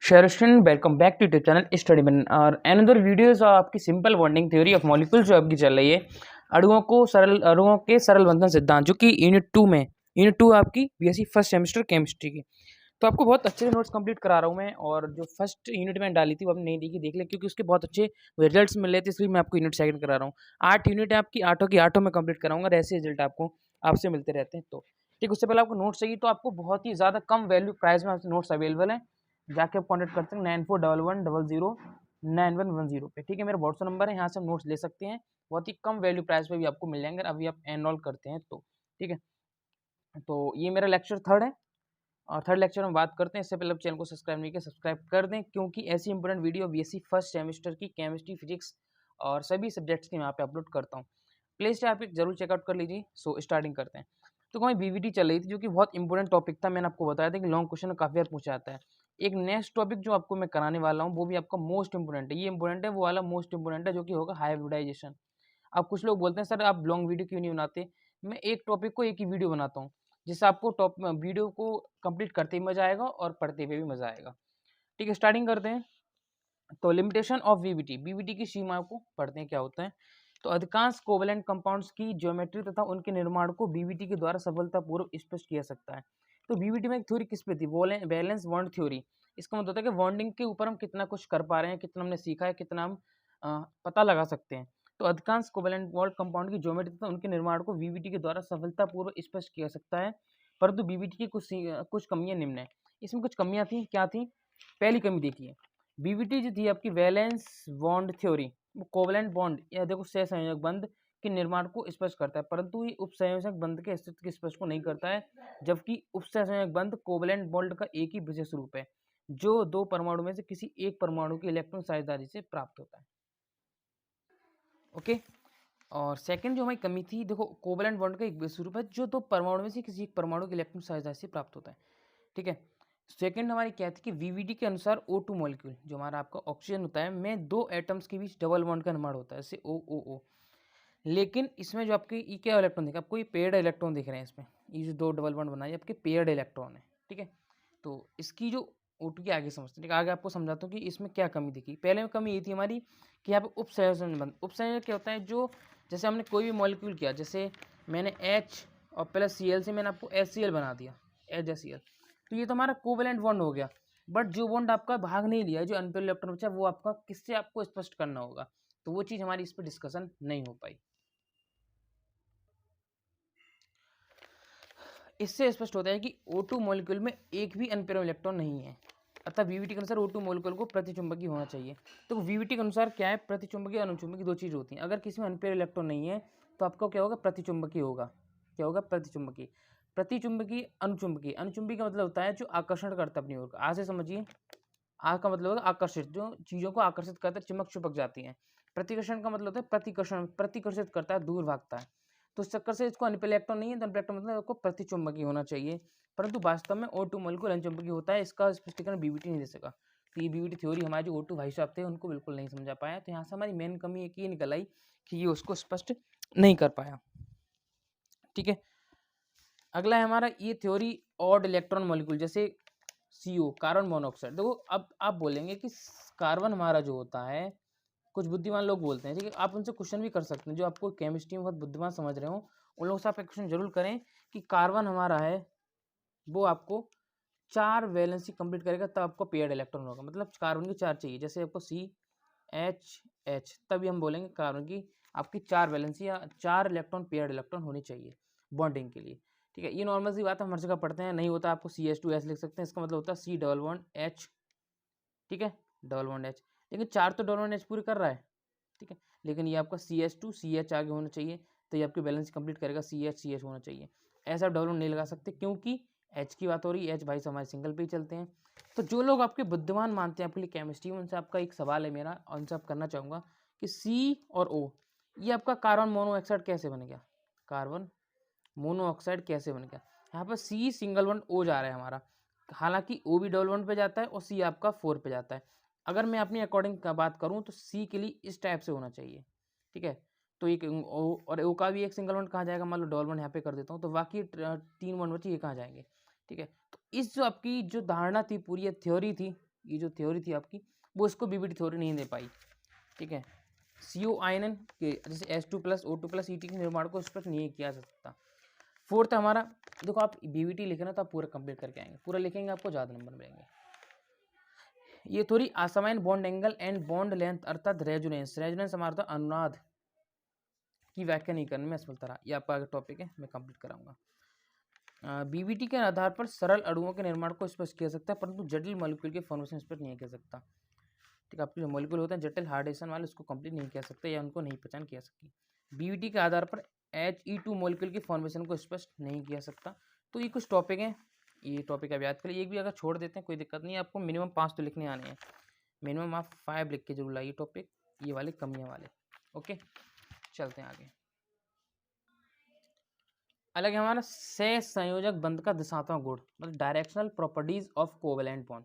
शेरस्टन welcome back to YouTube channel study bun और another videos आपकी simple bonding theory of molecules जो आपकी चल रही है अणुओं के सरल बंधन सिद्धांत जो कि यूनिट 2 आपकी बीएससी फर्स्ट सेमेस्टर केमिस्ट्री की। तो आपको बहुत अच्छे से नोट्स कंप्लीट करा रहा हूँ मैं, और जो फर्स्ट यूनिट में डाली थी वो आपने नहीं देखी, देख ले, क्योंकि उसके बहुत अच्छे रिजल्ट्स मिल रहे थे, इसलिए मैं आपको यूनिट सेकंड करा रहा हूँ। 8 यूनिट है आपकी, आठों की आठों में कंप्लीट कराऊंगा, और ऐसे रिजल्ट आपको आपसे मिलते रहते हैं। तो ठीक, उससे पहले आपको नोट्स चाहिए तो आपको बहुत ही ज़्यादा कम वैल्यू प्राइस में आपसे नोट्स अवेलेबल है, जाके आप कॉन्टेक्ट कर सकते हैं 9411009110 पे। ठीक है, मेरा व्हाट्सएप नंबर है, यहाँ से हम नोट्स ले सकते हैं, बहुत ही कम वैल्यू प्राइस पे भी आपको मिल जाएंगे अभी आप एनरोल करते हैं तो। ठीक है, तो ये मेरा लेक्चर थर्ड है, और थर्ड लेक्चर में बात करते हैं। इससे पहले आप चैनल को सब्सक्राइब नहीं किया, सब्सक्राइब कर दें, क्योंकि ऐसी important video BSc first semester की केमिस्ट्री, फिजिक्स और सभी सब्जेक्ट्स की मैं यहाँ पे अपलोड करता हूँ। प्ले लिस्ट आप जरूर चेकआउट कर लीजिए। सो स्टार्टिंग करते हैं। तो हमारी बीवीटी चल रही थी, जो कि बहुत इंपॉर्टेंट टॉपिक था। मैंने आपको बताया था कि लॉन्ग क्वेश्चन काफी बार पूछा जाता है। एक नेक्स्ट टॉपिक जो आपको मैं कराने वाला हूँ वो भी आपका मोस्ट इंपोर्टेंट है। ये इंपोर्टेंट है, वो वाला मोस्ट इंपोर्टेंट है, जो कि होगा हाइब्रिडाइजेशन। अब कुछ लोग बोलते हैं सर आप लॉन्ग वीडियो क्यों नहीं बनाते। मैं एक टॉपिक को एक ही वीडियो बनाता हूँ, जिससे आपको टॉप वीडियो को कंप्लीट करते ही मजा आएगा और पढ़ते हुए भी मजा आएगा। ठीक है, स्टार्टिंग करते हैं। तो लिमिटेशन ऑफ बीवीटी, बीवीटी की सीमा को पढ़ते हैं क्या होता है। तो अधिकांश कोवेलेंट कंपाउंड्स की ज्योमेट्री तथा उनके निर्माण को बीवीटी के द्वारा सफलतापूर्वक स्पष्ट किया सकता है। तो बीवीटी में एक थ्योरी किस पे थी, वैलेंस बॉन्ड थ्योरी। इसका मतलब होता है कि बॉन्डिंग के ऊपर हम कितना कुछ कर पा रहे हैं, कितना हमने सीखा है, कितना हम पता लगा सकते हैं। तो अधिकांश कोवेलेंट बॉन्ड कंपाउंड की ज्योमेट्री तथा उनके निर्माण को बीवीटी के द्वारा सफलतापूर्वक स्पष्ट किया सकता है, परंतु बीवीटी की कुछ कमियां निम्न है। इसमें कुछ कमियां थी, क्या थी। पहली कमी देखिए, बीवीटी जो थी आपकी वैलेंस बॉन्ड थ्योरी, वो कोवलेंट बॉन्ड या देखो सहसंयोजक बंध के निर्माण को स्पष्ट करता है, परंतु ये उपसंयोजक बंध के अस्तित्व के स्पष्ट को नहीं करता है। जबकि उपसहसंयोजक बंध कोवलेंट बॉन्ड का एक ही विशेष रूप है, जो दो परमाणु में से किसी एक परमाणु की इलेक्ट्रॉन साझेदारी से प्राप्त होता है। ओके, और सेकंड जो हमारी कमी थी, देखो कोवलेंट बॉन्ड का एक विशेष रूप है जो दो परमाणु में से किसी एक परमाणु की इलेक्ट्रॉन साझेदारी से प्राप्त होता है। ठीक है, सेकंड हमारी क्या थी कि वीवीडी के अनुसार O2 मॉलिक्यूल जो हमारा आपका ऑक्सीजन होता है में दो एटम्स के बीच डबल बॉन्ड का निर्माण होता है, जैसे OOO। लेकिन इसमें जो आपके ये क्या इलेक्ट्रॉन दिख, आपको ये पेयर्ड इलेक्ट्रॉन दिख रहे हैं, इसमें ये जो दो डबल बॉन्ड बनाए आपके पेयर्ड इलेक्ट्रॉन है। ठीक है, तो इसकी जो O2 की आगे समझते हैं, आगे आपको समझाता हूँ कि इसमें क्या कमी दिखी। पहले में कमी ये थी हमारी कि यहाँ पे उपसंयोजन बंध। उपसंयोजन क्या होता है, जो जैसे हमने कोई भी मॉलिक्यूल किया, जैसे मैंने H और प्लस Cl से मैंने आपको HCl बना दिया, HCl, तो ये तो हमारा कोवेलेंट बॉन्ड हो गया। बट जो बॉन्ड आपका भाग नहीं लिया, जो अनपेयर इलेक्ट्रॉन बचा, वो आपका किससे आपको स्पष्ट करना होगा, तो वो चीज़ हमारी इस पर डिस्कशन नहीं हो पाई। इससे स्पष्ट होता है कि O2 मॉलिक्यूल में एक भी अनपेयर इलेक्ट्रॉन नहीं है, अतः वीवीटी के अनुसार O2 मॉलिक्यूल को प्रतिचुंबकीय होना चाहिए। तो वीवीटी के अनुसार क्या है, प्रतिचुंबकीय और अनुचुंबकीय दो चीज़ होती हैं। अगर किसी में अनपेयर इलेक्ट्रॉन नहीं है तो आपका क्या होगा, प्रतिचुंबकीय होगा। क्या होगा, प्रतिचुंबकीय। प्रतिचुंबकीय, अनुचुंबकीय। अनुचुंबकीय का मतलब होता है जो आकर्षण करता है अपनी ओर। आज से समझिए, आग का मतलब होगा आकर्षित, जो चीज़ों को आकर्षित करता है, चिपक चिपक जाती हैं। प्रतिकर्षण का मतलब होता है प्रतिकर्षण, प्रतिकर्षित करता है, दूर भागता है। तो इस चक्कर से इसको अनपेयर इलेक्ट्रॉन नहीं है, तो अनपेयर इलेक्ट्रॉन मतलब आपको प्रतिचुंबकीय होना चाहिए, परंतु वास्तव में O2 मॉलिक्यूल अनचुंबकीय होता है। इसका स्पष्टीकरण बीवीटी नहीं दे सका। तो ये बीवीटी थ्योरी हमारे जो O2 भाई साहब थे उनको बिल्कुल नहीं समझा पाया। तो यहाँ से हमारी मेन कमी एक ये निकल आई कि ये उसको स्पष्ट नहीं कर पाया। ठीक है, अगला है हमारा ये थ्योरी ऑड इलेक्ट्रॉन मॉलिक्यूल, जैसे CO, कार्बन मोनोऑक्साइड। देखो अब आप बोलेंगे कि कार्बन हमारा जो होता है, कुछ बुद्धिमान लोग बोलते हैं, ठीक है, आप उनसे क्वेश्चन भी कर सकते हैं, जो आपको केमिस्ट्री में बहुत बुद्धिमान समझ रहे हो उन लोगों से आप एक क्वेश्चन जरूर करें कि कार्बन हमारा है, वो आपको 4 वैलेंसी कंप्लीट करेगा तब आपको पेयर्ड इलेक्ट्रॉन होगा। मतलब कार्बन की 4 चाहिए, जैसे आपको CH, तभी हम बोलेंगे कार्बन की आपकी 4 वैलेंसी या 4 इलेक्ट्रॉन पेयर्ड इलेक्ट्रॉन होनी चाहिए बॉन्डिंग के लिए। ठीक है, ये नॉर्मल सी बात है, हम हर जगह पढ़ते हैं। नहीं होता आपको CH2S लिख सकते हैं, इसका मतलब होता है C डबल बॉन्ड H। ठीक है, डबल बॉन्ड H, लेकिन 4 तो डबल बॉन्ड H पूरी कर रहा है। ठीक है, लेकिन ये आपका CH2CH आगे होना चाहिए, तो ये आपकी बैलेंस कंप्लीट करेगा, CH होना चाहिए। ऐसा डबल बॉन्ड नहीं लगा सकते, क्योंकि H की बात हो रही है, H भाई हमारे सिंगल पे ही चलते हैं। तो जो लोग आपके बुद्धिमान मानते हैं आपके लिए केमिस्ट्री में, उनसे आपका एक सवाल है मेरा, उनसे आप करना चाहूँगा कि C और O, ये आपका कार्बन मोनोऑक्साइड कैसे बन गया, कार्बन मोनोऑक्साइड कैसे बन गया। यहाँ पर C सिंगल बॉन्ड O जा रहा है हमारा, हालांकि O भी डबल बॉन्ड पे जाता है और C आपका 4 पे जाता है। अगर मैं अपनी अकॉर्डिंग का बात करूँ तो C के लिए इस टाइप से होना चाहिए। ठीक है, तो एक O और O का भी एक सिंगल बॉन्ड कहाँ जाएगा, मान लो डबल बॉन्ड यहाँ पे कर देता हूँ, तो बाकी 3 बॉन्ड बचे, ये कहाँ जाएंगे। ठीक है, तो इस जो आपकी जो धारणा थी, पूरी थ्योरी थी, ये जो थ्योरी थी आपकी वो इसको बीबीटी थ्योरी नहीं दे पाई। ठीक है, CO आयनन के जैसे H2+ O2+ ET के निर्माण को स्पष्ट नहीं किया जा सकता। फोर्थ हमारा, देखो आप बीबीटी लिखे ना तो आप पूरा कंप्लीट करके आएंगे, पूरा लिखेंगे आपको ज़्यादा नंबर मिलेंगे। ये थोड़ी असमान bond angle and bond length अर्थात रेजोनेंस, रेजोनेंस हमारा था अनुनाद की व्याख्या नहीं करने में असफलता रहा। ये आपका टॉपिक है, मैं कंप्लीट कराऊंगा। बीबीटी के आधार पर सरल अणुओं के निर्माण को स्पष्ट किया सकता है, परंतु जटिल मॉलिक्यूल के फॉर्मेशन स्पष्ट नहीं किया सकता। ठीक है, आपके जो मॉलिक्यूल होते हैं जटिल हार्डेशन वाले, उसको कंप्लीट नहीं किया सकते या उनको नहीं पहचान किया सकती। बीबीटी के आधार पर He2 मॉलिक्यूल की फॉर्मेशन को स्पष्ट नहीं किया सकता। तो ये कुछ टॉपिक हैं, ये टॉपिक आप याद करिए। एक भी अगर छोड़ देते हैं कोई दिक्कत नहीं है, आपको मिनिमम 5 तो लिखने आने हैं, मिनिमम आप 5 लिख के जरूर लाइए टॉपिक, ये वाले कमियां वाले। ओके, चलते हैं आगे। अलग है हमारा सह संयोजक बंध का दिशात्मक गुण, मतलब directional properties of covalent bond,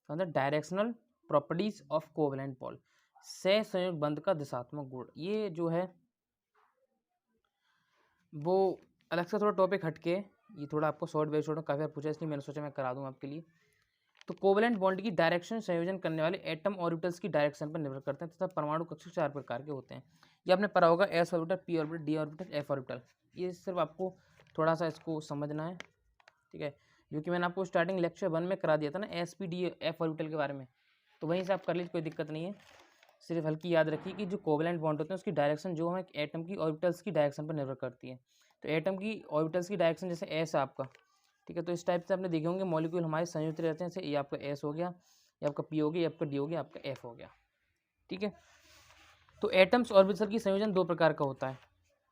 मतलब directional properties of covalent bond, सह संयोजक बंध का दिशात्मक गुण। ये जो है वो अलग से थोड़ा टॉपिक हटके, ये थोड़ा आपको शॉर्ट बाय शॉर्ट काफ़ी बार पूछा, इसलिए मैंने सोचा मैं करा दूं आपके लिए। तो कोवेलेंट बॉन्ड की डायरेक्शन संयोजन करने वाले एटम ऑर्बिटल्स की डायरेक्शन पर निर्भर करते हैं तथा परमाणु कक्षक 4 प्रकार के होते हैं। ये आपने पढ़ा होगा, S orbital, P orbital, D orbital, F orbital. ये सिर्फ आपको थोड़ा सा इसको समझना है। ठीक है, क्योंकि मैंने आपको स्टार्टिंग लेक्चर 1 में करा दिया था ना S P D F orbital के बारे में, तो वहीं से आप कर लीजिए, कोई दिक्कत नहीं है। सिर्फ हल्की याद रखिए कि जो कोवेलेंट बॉन्ड होते हैं उसकी डायरेक्शन जो है एटम की ऑर्बिटल्स की डायरेक्शन पर निर्भर करती है। तो एटम की ऑर्बिटल्स की डायरेक्शन जैसे S है आपका, ठीक है, तो इस टाइप से आपने देखे होंगे मॉलिक्यूल हमारे संयुक्त रहते हैं। जैसे ये आपका S हो गया, ये आपका P हो गया, ये आपका D हो गया, आपका F हो गया। ठीक है, तो एटम्स ऑर्बिटल की संयोजन 2 प्रकार का होता है।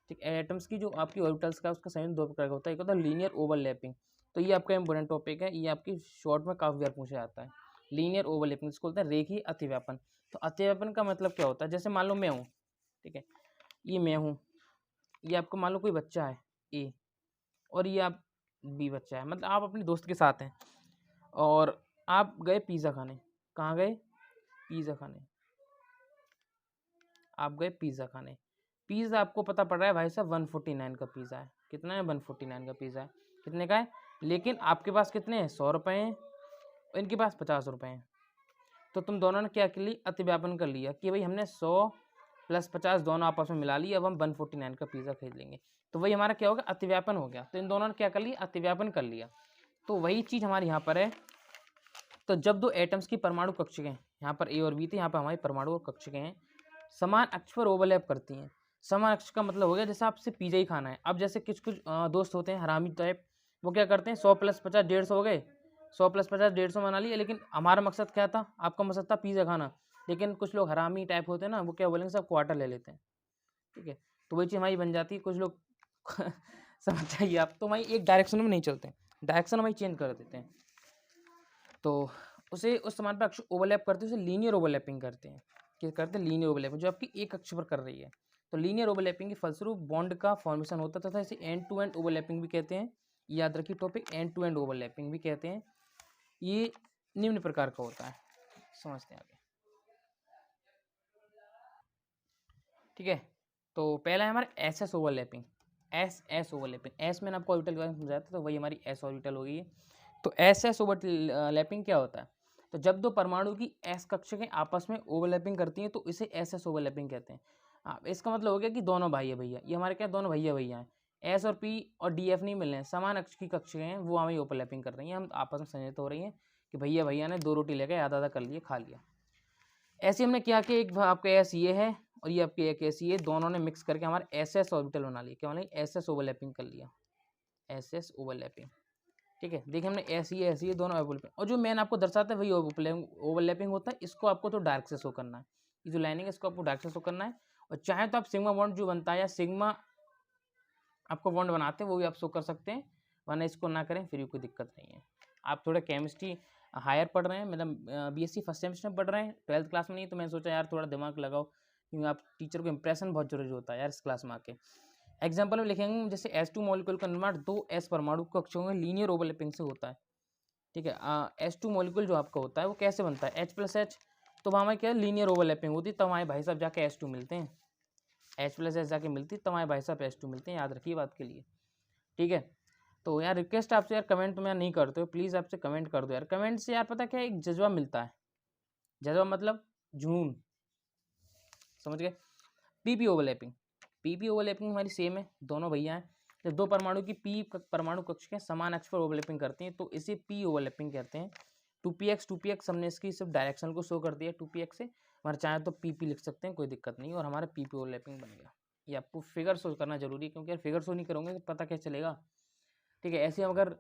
ठीक, एटम्स की जो आपकी ऑर्बिटल्स का उसका संयोजन 2 प्रकार का होता है। एक होता है लीनियर ओवरलैपिंग, तो ये आपका इंपॉर्टेंट टॉपिक है, ये आपकी शॉर्ट में काफ़ी बार पूछा जाता है। लीनियर ओवरलैपिंग इसको बोलते हैं रेखीय अतिव्यापन। तो अतिव्यापन का मतलब क्या होता है, जैसे मान लो मैं हूँ, ठीक है, ये मैं हूँ, ये आपको मान लो कोई बच्चा है A, और ये आप B बच्चा है, मतलब आप अपने दोस्त के साथ हैं और आप गए पिज़्ज़ा खाने। कहाँ गए? पिज़्ज़ा खाने। आप गए पिज़्ज़ा खाने। पिज़्ज़ा आपको पता पड़ रहा है भाई साहब 149 का पिज़्ज़ा है। कितना है? 149 का पिज़्ज़ा है। कितने का है? लेकिन आपके पास कितने हैं? 100 रुपये हैं और इनके पास 50 रुपये हैं। तो तुम दोनों ने क्या कर लिया? अतिव्यापन कर लिया कि भाई हमने 100 + 50 दोनों आपस में मिला लिया, अब हम 149 का पिज़्ज़ा खरीद लेंगे। तो वही हमारा क्या होगा? अतिव्यापन हो गया। तो इन दोनों ने क्या कर लिया? अतिव्यापन कर लिया। तो वही चीज़ हमारे यहाँ पर है। तो जब 2 एटम्स की परमाणु कक्षकें, यहाँ पर A और B थे, यहाँ पर हमारी परमाणु कक्षकें हैं, समान अक्ष पर ओवरलैप करती हैं। समान अक्ष का मतलब हो गया जैसे आपसे पिज़्ज़ा ही खाना है। अब जैसे कुछ दोस्त होते हैं हरामी टाइप, वो क्या करते हैं 100 + 50 150 हो गए, 100 + 50 150 बना लिए, लेकिन हमारा मकसद क्या था? आपका मकसद था पिज़्ज़ा खाना। लेकिन कुछ लोग हरामी टाइप होते हैं ना, वो क्या बोलेंगे सब क्वार्टर ले लेते हैं। ठीक है, तो वही चीज़ हमारी बन जाती है। कुछ लोग समझ जाइए आप, तो हमारी एक डायरेक्शन में नहीं चलते, डायरेक्शन हमारी चेंज कर देते हैं। तो उसे उस समान पर अक्ष ओवरलैप करते हैं, उसे लीनियर ओवरलैपिंग करते हैं। क्या करते हैं? लीनियर ओवरलैपिंग, जो आपकी एक अक्ष पर कर रही है। तो लीनियर ओवरलैपिंग के फलस्वरूप बॉन्ड का फॉर्मेशन होता तथा इसे एंड टू एंड ओवरलैपिंग भी कहते हैं। याद रखिए topic, end to end overlapping भी कहते हैं। ये निम्न प्रकार का होता है, समझते हैं आगे। ठीक है, तो पहला है हमारा SS overlapping. SS overlapping, S मैंने आपको ऑर्बिटल के बारे में समझाया था, तो वही हमारी S ऑर्बिटल हो गई है। तो SS ओवरलैपिंग क्या होता है? तो जब 2 परमाणु की S कक्षकें आपस में ओवरलैपिंग करती हैं तो इसे SS ओवरलैपिंग कहते हैं। इसका मतलब हो गया कि दोनों भाई है भैया, ये हमारे क्या दोनों भैया भैया हैं। S और P और DF नहीं मिल रहे हैं, समान अक्ष की कक्षकें हैं, वो हमें ओवरलैपिंग कर रही हैं, हम आपस में संयोजित हो रही हैं कि भैया भैया ने 2 रोटी लेकर आधा आधा कर लिए, खा लिया। ऐसे हमने क्या किया, एक आपका S ये है और ये आपके एक S ये, दोनों ने मिक्स करके हमारे SS ऑर्बिटल बना लिया। क्या बना लिया? SS ओवरलैपिंग कर लिया, SS ओवरलैपिंग। ठीक है, देखिए हमने ऐसी है दोनों ओवरलैपिंग, और जो मैंने आपको दर्शाता है वही ओवरलैपिंग होता है। इसको आपको तो डार्क से शो करना है, ये जो लाइनिंग है इसको आपको डार्क से शो करना है। और चाहे तो आप सिग्मा बॉन्ड जो बनता है या सिग्मा आपको बॉन्ड बनाते हैं वो भी आप शो कर सकते हैं, वरना इसको ना करें फिर भी कोई दिक्कत नहीं है। आप थोड़ा केमिस्ट्री हायर पढ़ रहे हैं, मतलब BSc फर्स्ट सेमेस्टर में पढ़ रहे हैं, 12th क्लास में नहीं, तो मैंने सोचा यार थोड़ा दिमाग लगाओ, क्योंकि आप टीचर को इंप्रेशन बहुत जरूरी होता है यार इस क्लास में आके। एग्जाम्पल में लिखेंगे जैसे H2 मॉलिक्यूल का निर्माण 2 S परमाणु कक्षकों में लीनियर ओवरलैपिंग से होता है। ठीक है, H2 मॉलिक्यूल जो आपका होता है वो कैसे बनता है? H+H, तो वहाँ में क्या लीनियर ओवरलैपिंग होती है, तब हमारे भाई साहब जाके H2 मिलते हैं, H+H जाके मिलती है, तब हमारे भाई साहब H2 मिलते हैं, याद रखिए बात के लिए। ठीक है, तो यार रिक्वेस्ट आपसे यार, कमेंट तो यार नहीं करते हो, प्लीज़ आपसे कमेंट कर दो यार। कमेंट से यार पता क्या है, एक जज्बा मिलता है। जज्बा मतलब जुनून, समझ गए। पीपी ओवरलैपिंग, पीपी ओवरलैपिंग हमारी सेम है, दोनों भैया हैं। जब दो परमाणु की पी परमाणु कक्ष के समान अक्ष पर ओवरलैपिंग करती हैं तो इसे पी ओवरलैपिंग कहते हैं। 2px हमने इसकी सिर्फ डायरेक्शन को शो कर दिया 2px से, हमारे चाहे तो पीपी लिख सकते हैं, कोई दिक्कत नहीं, और हमारा पीपी ओवरलैपिंग बन गया। ये आपको फिगर शो करना जरूरी है, क्योंकि यार फिगर शो नहीं करोगे तो पता क्या चलेगा। ठीक है, ऐसे हम अगर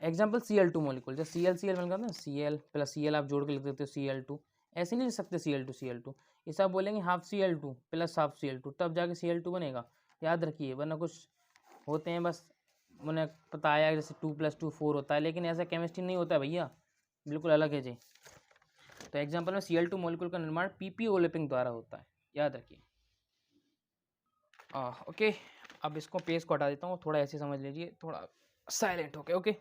एग्जाम्पल Cl2 मॉलिक्यूल, जब Cl मिल गया ना, Cl प्लस Cl आप जोड़ के लिख देते हो Cl2, ऐसे नहीं लिख सकते Cl2 इसे आप बोलेंगे half Cl2 plus half Cl2, तब जाके Cl2 बनेगा, याद रखिए। वरना कुछ होते हैं बस उन्हें पता आया जैसे 2 + 2 4 होता है, लेकिन ऐसा केमिस्ट्री नहीं होता है भैया, बिल्कुल अलग है जी। तो एग्जाम्पल में Cl2 मॉलिक्यूल का निर्माण पीपी ओवरलैपिंग द्वारा होता है, याद रखिए। ओके, अब इसको पेज को हटा देता हूँ, थोड़ा ऐसे समझ लीजिए, थोड़ा साइलेंट होके। ओके,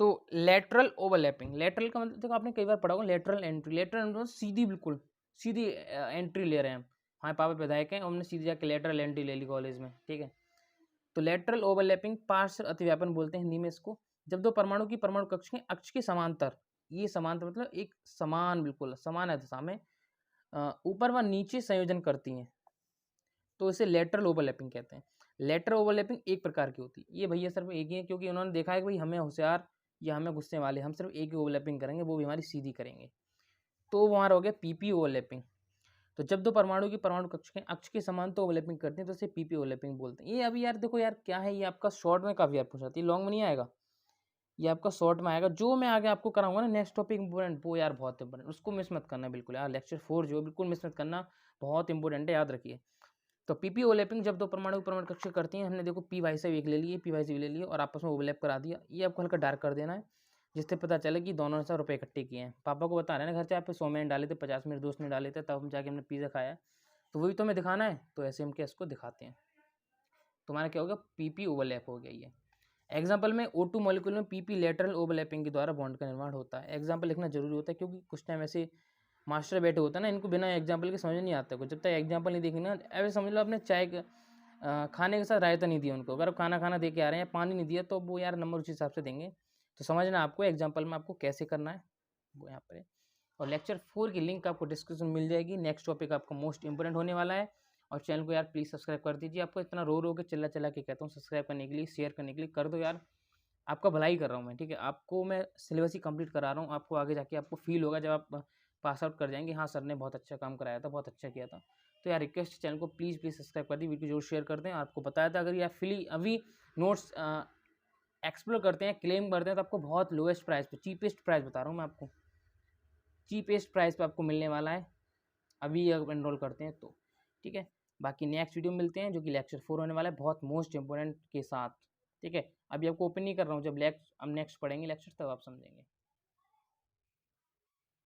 तो लेटरल ओवरलैपिंग, लेटरल का मतलब देखो आपने कई बार पढ़ा होगा, लेटरल एंट्री। लेटरल मतलब सीधी, बिल्कुल सीधी एंट्री ले रहे हैं हम। हमारे पापा विधायक हैं, हमने सीधी जाके लेटरल एंट्री ले ली कॉलेज में, ठीक है। तो लेटरल ओवरलैपिंग पार्श्व अतिव्यापन बोलते हैं हिंदी में इसको, जब दो परमाणु की परमाणु कक्ष के अक्ष के समांतर, ये समांतर मतलब एक समान, बिल्कुल समान दिशा में ऊपर व नीचे संयोजन करती हैं, तो इसे लेटरल ओवरलैपिंग कहते हैं। लेटरल ओवरलैपिंग एक प्रकार की होती है, ये भैया सिर्फ एक ही है, क्योंकि उन्होंने देखा है कि भाई हमें होशियार या हमें गुस्से वाले, हम सिर्फ एक ही ओवरलैपिंग करेंगे, वो भी हमारी सीधी करेंगे, तो वो हमारा हो गया पीपी ओवरलैपिंग। तो जब दो परमाणु की परमाणु कक्ष के अक्ष के समांतर ओवरलैपिंग करते हैं तो इसे पीपी ओवरलैपिंग बोलते हैं। ये अभी यार देखो यार क्या है, ये आपका शॉर्ट में काफ़ी यार पूछाती है, लॉन्ग में नहीं आएगा, ये आपका शॉर्ट में आएगा। जो मैं आगे आपको कराऊंगा ना नेक्स्ट टॉपिक इंपॉर्टेंट, वो यार बहुत इंपॉर्टेंट, उसको मिस मत करना बिल्कुल यार। लेक्चर 4 जो बिल्कुल मिस मत करना, बहुत इंपॉर्टेंट है, याद रखिए। तो पीपी ओवरलैपिंग जब दो परमाणु परमाणु कक्ष करती हैं, हमने देखो पी वाई से एक ले लिए, पी वाई से ले लिए और आपस में ओवरलैप करा दिया। ये आपको हल्का डार्क कर देना है, जिससे पता चले कि दोनों ने सब रुपए इकट्ठे किए हैं। पापा को बता रहे हैं ना घर से, आप 100 मिनट डाले थे, 50 मिनट दोस्त ने डाले थे, तब हम जाके हमने पिज़्ज़ा खाया, तो वही तो हमें दिखाना है। तो ऐसे हम क्या इसको दिखाते हैं, तुम्हारा क्या होगा, पीपी ओवरलैप हो गया ये। एग्जाम्पल में O2 मॉलिक्यूल में पीपी लेटरल ओवरलैपिंग के द्वारा बॉन्ड का निर्माण होता है। एग्जाम्पल लिखना जरूरी होता है, क्योंकि कुछ टाइम ऐसे मास्टर बैठे होता है ना, इनको बिना एग्जाम्पल के समझ नहीं आता कुछ, जब तक एग्जाम्पल नहीं देखेंगे ना। ऐसे समझ लो आपने चाय खाने के साथ रायता नहीं दिया उनको, अगर खाना दे के आ रहे हैं, पानी नहीं दिया, तो वो यार नंबर उस हिसाब से देंगे। तो समझना आपको एग्जाम्पल में आपको कैसे करना है, वो यहाँ पर है। और लेक्चर 4 की लिंक आपको डिस्क्रिप्शन मिल जाएगी। नेक्स्ट टॉपिक आपका मोस्ट इंपॉर्टेंट होने वाला है। और चैनल को यार प्लीज़ सब्सक्राइब कर दीजिए। आपको इतना रो के चिल्ला के कहता हूँ सब्सक्राइब करने के लिए, शेयर करने के लिए, कर दो यार, आपका भलाई कर रहा हूँ मैं, ठीक है। आपको मैं सिलेबस ही कंप्लीट करा रहा हूँ, आपको आगे जाके आपको फील होगा जब आप पास आउट कर जाएंगे, हाँ सर ने बहुत अच्छा काम कराया था, बहुत अच्छा किया था। तो यार रिक्वेस्ट, चैनल को प्लीज़ सब्सक्राइब कर दी, वीडियो जरूर शेयर कर दें। आपको बताया था अगर ये आप अभी नोट्स एक्सप्लोर करते हैं, क्लेम करते हैं, तो आपको बहुत लोएस्ट प्राइस पे, चीपेस्ट प्राइस बता रहा हूँ मैं आपको, चीपेस्ट प्राइस पे आपको मिलने वाला है अभी अगर एनरोल करते हैं तो, ठीक है। बाकी नेक्स्ट वीडियो में मिलते हैं, जो कि लेक्चर 4 होने वाला है, बहुत मोस्ट इंपॉर्टेंट के साथ, ठीक है। अभी आपको ओपन नहीं कर रहा हूँ, जब हम नेक्स्ट पढ़ेंगे लेक्चर तब आप समझेंगे।